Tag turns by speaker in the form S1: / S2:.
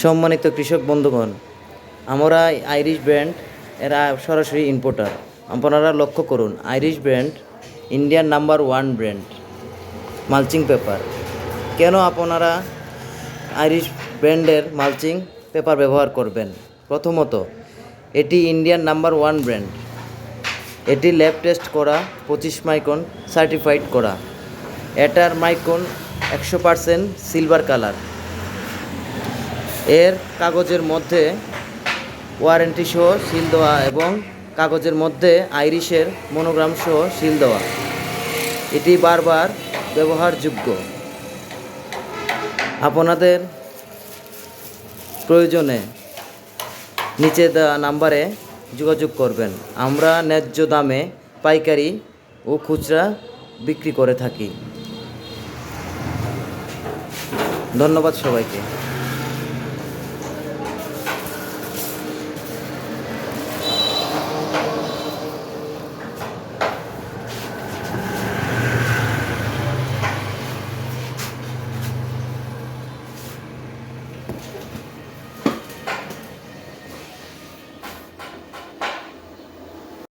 S1: সম্মানিত কৃষক বন্ধুগণ, আমরা আইরিশ ব্র্যান্ড এরা সরাসরি ইম্পোর্টার। আপনারা লক্ষ্য করুন, আইরিশ ব্র্যান্ড ইন্ডিয়ার নাম্বার 1 ব্র্যান্ড মালচিং পেপার। কেন আপনারা আইরিশ ব্র্যান্ডের মালচিং পেপার ব্যবহার করবেন? প্রথমত, এটি ইন্ডিয়ান নাম্বার 1 ব্র্যান্ড। এটি ল্যাব টেস্ট করা, 25 মাইক্রন সার্টিফাইড করা। এটার মাইক্রন 100% সিলভার কালার। এর কাগজের মধ্যে ওয়ারেন্টি সহ সিল দেওয়া এবং কাগজের মধ্যে আইরিশের মনোগ্রাম সহ সিল দেওয়া। এটি বারবার ব্যবহারযোগ্য। আপনাদের প্রয়োজনে নিচে দেওয়া নাম্বারে যোগাযোগ করবেন। আমরা ন্যায্য দামে পাইকারি ও খুচরা বিক্রি করে থাকি। ধন্যবাদ সবাইকে।